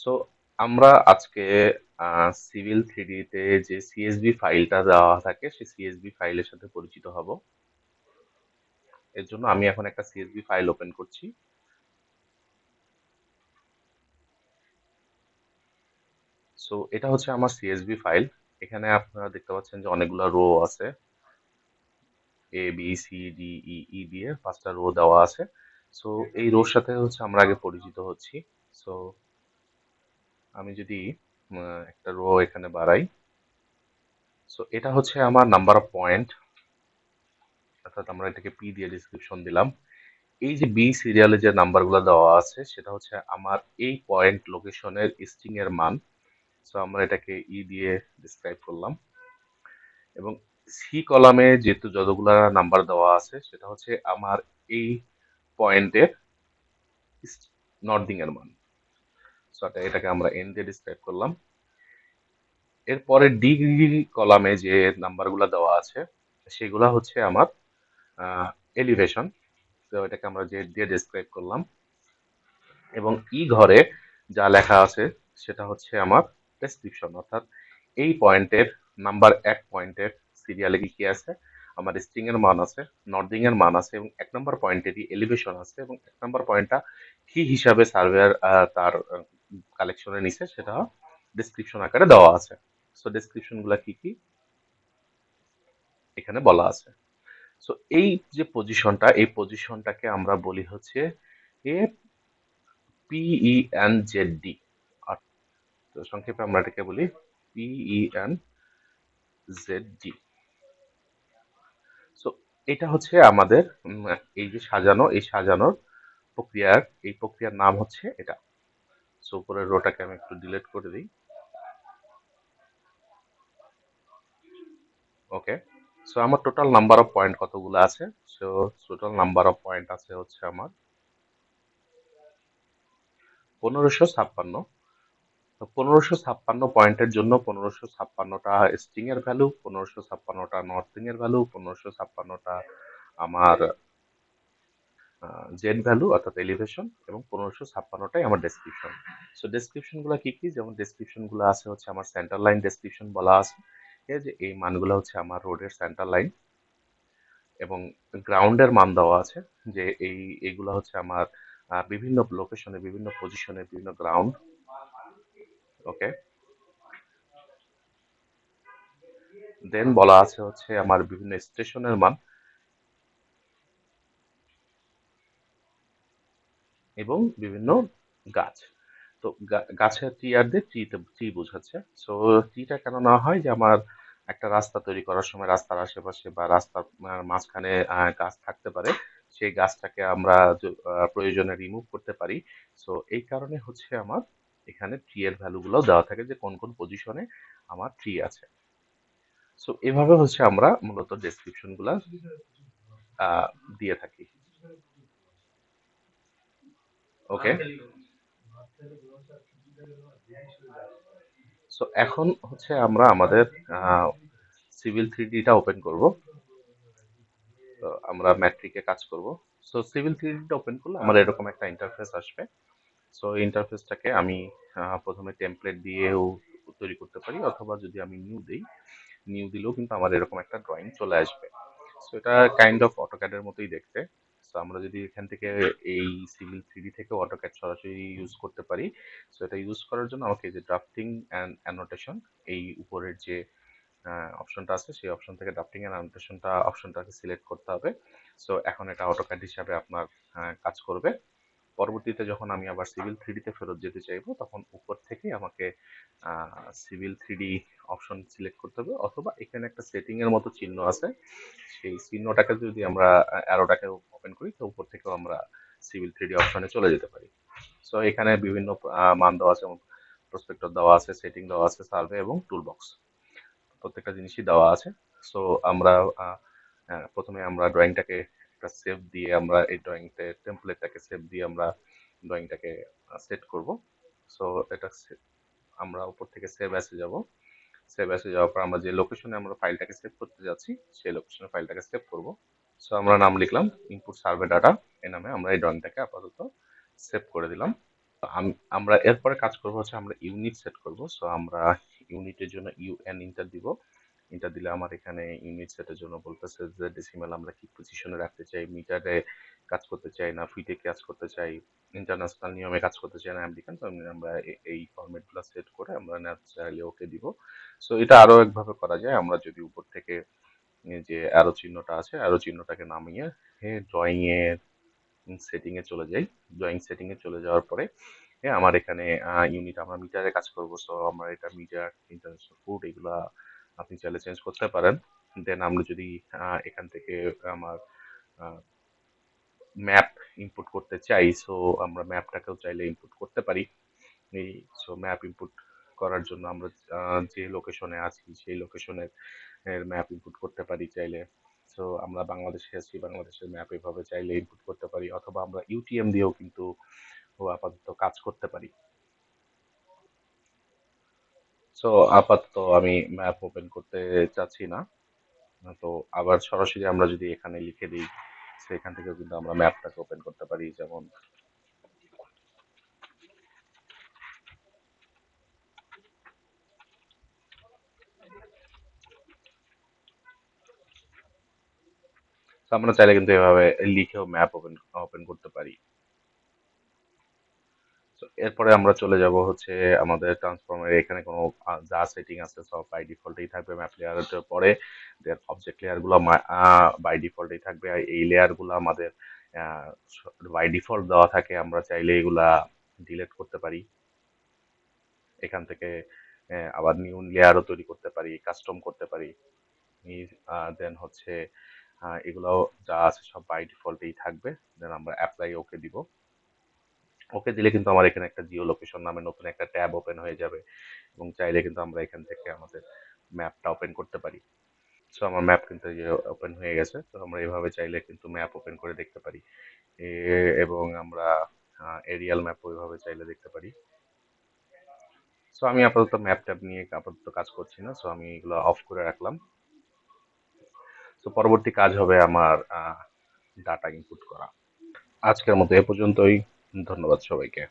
So আমরা আজকে civil থ্রিডিতে যে সিএসভি ফাইলটা দেওয়া থাকে সেই সিএসভি ফাইলের সাথে পরিচিত হব। এর জন্য আমি এখন একটা সিএসভি ফাইল ওপেন করছি। সো এটা হচ্ছে আমার সিএসভি ফাইল। এখানে আপনারা দেখতে পাচ্ছেন যে অনেকগুলো রো আছে, A B C D E ই দিয়ে 5টা রো দেওয়া আছে। সো এই রোর সাথে হচ্ছে আমরা আগে পরিচিত হচ্ছি। সো আমি যদি একটা রো এখানে বাড়াই, সো এটা হচ্ছে আমার নাম্বার অফ পয়েন্ট, অর্থাৎ আমরা এটাকে পি দিয়ে ডিসক্রিপশন দিলাম। এই যে বি সিরিয়ালে যে নাম্বারগুলো দেওয়া আছে সেটা হচ্ছে আমার এই পয়েন্ট লোকেশনের স্ট্রিং এর মান। সো আমরা এটাকে ই দিয়ে ডিসক্রাইব করলাম। এবং সি কলামে যেহেতু যতগুলা নাম্বার দেওয়া আছে সেটা হচ্ছে আমার এই পয়েন্টের নর্দিং এর মান। সো এটাকে আমরা এন দিয়ে ডিসক্রাইব করলাম। এরপরে ডিগ্রি কলামে যে নাম্বারগুলো দেওয়া আছে সেগুলা হচ্ছে আমার এলিভেশন। তো এটাকে আমরা জেড দিয়ে ডিসক্রাইব করলাম। এবং ই ঘরে যা লেখা আছে সেটা হচ্ছে আমার ডেসক্রিপশন, অর্থাৎ এই পয়েন্টের নাম্বার 1 পয়েন্টের সিরিয়ালে কি কি আছে, আমার স্ট্রিং এর মান আছে, নর্দিং এর মান আছে এবং 1 নম্বর পয়েন্টেরই এলিভেশন আছে এবং 1 নম্বর পয়েন্টটা কি হিসাবে সার্ভেয়ার তার কালেকশনে নিছে সেটা ডেসক্রিপশন আকারে দেওয়া আছে। সো ডেসক্রিপশন গুলা কি কি এখানে বলা আছে। সো এই যে পজিশনটা, এই পজিশনটাকে আমরা বলি হচ্ছে এ PENZD। তো সংক্ষেপে আমরা এটাকে বলি PENZD। সো এটা হচ্ছে আমাদের এই যে সাজানো, এই সাজানোর প্রক্রিয়ার, এই প্রক্রিয়ার নাম হচ্ছে এটা। সো উপরের রোটাকে আমি একটু ডিলিট করে দিই। ওকে। সো আমার টোটাল নাম্বার অফ পয়েন্ট কতগুলো আছে? So total number of point আছে হচ্ছে আমার 1556। তো 1556 পয়েন্টের জন্য 1556টা স্ট্রিং এর ভ্যালু, 1556টা নর্থিং এর ভ্যালু, 1556টা আমার জেড ভ্যালু অর্থাৎ এলিভেশন এবং 1556টাই আমার ডেসক্রিপশন। সো ডেসক্রিপশন গুলো কি কি, যেমন ডেসক্রিপশন গুলো আছে হচ্ছে আমার সেন্টার লাইন ডেসক্রিপশন বলা আছে, এই যে এই মানগুলো হচ্ছে আমার রোডের সেন্টার লাইন এবং গ্রাউন্ডের মান দেওয়া আছে, যে এইগুলো হচ্ছে আমার বিভিন্ন লোকেশনে, বিভিন্ন পজিশনে বিভিন্ন গ্রাউন্ড। ওকে। দেন বলা আছে হচ্ছে আমার বিভিন্ন স্টেশনের মান এবং বিভিন্ন গাছ। তো গাছের টি আর দিয়ে ট্রি বোঝাচ্ছে। সো ট্রিটা কেন নেওয়া হয়, যে আমার একটা রাস্তা তৈরি করার সময় রাস্তার আশেপাশে বা রাস্তার মাঝখানে গাছ থাকতে পারে, সেই গাছটাকে আমরা প্রয়োজনে রিমুভ করতে পারি। সো এই কারণে হচ্ছে আমার এখানে ট্রি এর ভ্যালু গুলো দেওয়া থাকে, যে কোন কোন পজিশনে আমার ট্রি আছে। সো এভাবে হচ্ছে আমরা মূলত ডেসক্রিপশন গুলা আহ, দিয়ে থাকি। ওকে। সো এখন হচ্ছে আমরা আমাদের সিভিল থ্রিডিটা ওপেন করব। তো আমরা ম্যাট্রিকে কাজ করব। সো সিভিল থ্রিডিটা ওপেন করলে আমার এরকম একটা ইন্টারফেস আসবে। সো ইন্টারফেসটাকে আমি প্রথমে টেমপ্লেট দিয়েও তৈরি করতে পারি, অথবা যদি আমি নিউ দিই, নিউ দিলেও কিন্তু আমার এরকম একটা ড্রয়িং চলে আসবে। সো এটা কাইন্ড অফ অটোক্যাডের মতোই দেখতে। সো আমরা যদি এখান থেকে এই সিভিল থ্রিডি থেকে অটোক্যাড সরাসরি ইউজ করতে পারি। সো এটা ইউজ করার জন্য আমাকে এই যে ড্রাফটিং অ্যান্ড অ্যানোটেশন, এই উপরের যে অপশনটা আছে সেই অপশন থেকে ড্রাফটিং এন্ড অ্যানোটেশনটা অপশনটাকে সিলেক্ট করতে হবে। সো এখন এটা অটোক্যাড হিসাবে আপনার কাজ করবে। পরবর্তীতে যখন আমি আবার সিভিল থ্রিডিতে ফেরত যেতে চাইবো তখন উপর থেকে আমাকে সিভিল থ্রিডি অপশন সিলেক্ট করতে হবে, অথবা এখানে একটা সেটিং এর মতো চিহ্ন আছে, সেই চিহ্নটাকে যদি আমরা অ্যারোটাকে ওপেন করি তো উপর থেকেও আমরা সিভিল থ্রিডি অপশনে চলে যেতে পারি। সো এখানে বিভিন্ন মান দেওয়া আছে, যেমন প্রসপেক্টর দেওয়া আছে, সেটিং দেওয়া আছে, সার্ভে এবং টুলবক্স, প্রত্যেকটা জিনিসই দেওয়া আছে। সো আমরা প্রথমে আমরা ড্রয়িংটাকে একটা সেভ দিয়ে, আমরা এই ড্রয়িংতে টেমপ্লেটটাকে সেভ দিয়ে আমরা ড্রয়িংটাকে সেট করব। সো এটা আমরা উপর থেকে সেভ অ্যাসে যাব। সেভ অ্যাসে যাওয়ার পর আমরা যে লোকেশনে আমরা ফাইলটাকে সেভ করতে যাচ্ছি সেই লোকেশনে ফাইলটাকে সেভ করব। সো আমরা নাম লিখলাম ইনপুট সার্ভে ডাটা, এই নামে আমরা এই ড্রয়িংটাকে আপাতত সেভ করে দিলাম। আমরা এরপরে কাজ করব হচ্ছে আমরা ইউনিট সেট করব। সো আমরা ইউনিটের জন্য ইউএন ইন্টার দিব। ইন্টার দিলে আমার এখানে ইউনিট সেটের জন্য বলতেছে যে ডেসিমেল আমরা কি পজিশনে রাখতে চাই, মিটারে কাজ করতে চাই না ফিটে কাজ করতে চাই, ইন্টারন্যাশনাল নিয়মে কাজ করতে চাই না আমেরিকান। তো আমরা এই ফরম্যাটগুলো সেট করে আমরা ন্যাচারালি ওকে দিব। সো এটা আরো একভাবে করা যায়, আমরা যদি উপর থেকে এই যে অ্যারো চিহ্নটা আছে অ্যারো চিহ্নটাকে নামিয়ে ড্রয়িং এর সেটিং এ চলে যাই। ড্রয়িং সেটিং এ চলে যাওয়ার পরে আমার এখানে ইউনিট আমরা মিটারে কাজ করব। সো আমরা এটা মিটার ইন্টারন্যাশনাল ফুড এগুলা আপনি চাইলে চেঞ্জ করতে পারেন। দেন আমরা যদি এখান থেকে আমার ম্যাপ ইনপুট করতে চাই, সো আমরা ম্যাপটাকেও চাইলে ইনপুট করতে পারি। এই সো ম্যাপ ইনপুট করার জন্য আমরা যে লোকেশনে আছি সেই লোকেশনের ম্যাপ ইনপুট করতে পারি চাইলে। সো আমরা বাংলাদেশে আছি, বাংলাদেশের ম্যাপ এভাবে চাইলে ইনপুট করতে পারি, অথবা আমরা ইউটিএম দিয়েও কিন্তু আপাতত কাজ করতে পারি। সো আপাতত আমি ম্যাপ ওপেন করতে চাচ্ছি না। তো আবার সরাসরি আমরা যদি এখানে লিখে দিই, সেখান থেকেও কিন্তু আমরা ম্যাপটাকে ওপেন করতে পারি। যেমন আমরা চাইলে কিন্তু এভাবে লিখেও ম্যাপ ওপেন ওপেন করতে পারি। তো এরপরে আমরা চলে যাব হচ্ছে আমাদের ট্রান্সফর্মের এখানে কোনো যা সেটিং আছে সব বাই ডিফল্টেই থাকবে ম্যাপ লেয়ারের পরে। দেন অবজেক্ট লেয়ারগুলো বাই ডিফল্টেই থাকবে, আর এই লেয়ারগুলো আমাদের বাই ডিফল্ট দেওয়া থাকে, আমরা চাইলে এগুলা ডিলিট করতে পারি এখান থেকে। আবার নিউ লেয়ারও তৈরি করতে পারি, কাস্টম করতে পারি। দেন হচ্ছে এগুলাও যা আছে সব বাই ডিফল্টেই থাকবে। দেন আমরা অ্যাপ্লাই ওকে দিব। ওকে দিলে কিন্তু আমার এখানে একটা জিও লোকেশন নামে নতুন একটা ট্যাব ওপেন হয়ে যাবে, এবং চাইলে কিন্তু আমরা এখান থেকে আমাদের ম্যাপটা ওপেন করতে পারি। সো আমার ম্যাপ কিন্তু এই যে ওপেন হয়ে গেছে। তো আমরা এভাবে চাইলে কিন্তু ম্যাপ ওপেন করে দেখতে পারি। এবং আমরা এরিয়াল ম্যাপ ওইভাবে চাইলে দেখতে পারি। সো আমি আপাতত ম্যাপ ট্যাব নিয়ে আপাতত কাজ করছি না, সো আমি এগুলো অফ করে রাখলাম। সো পরবর্তী কাজ হবে আমার ডাটা ইনপুট করা। আজকের মতো এ পর্যন্তই। ধন্যবাদ সবাইকে।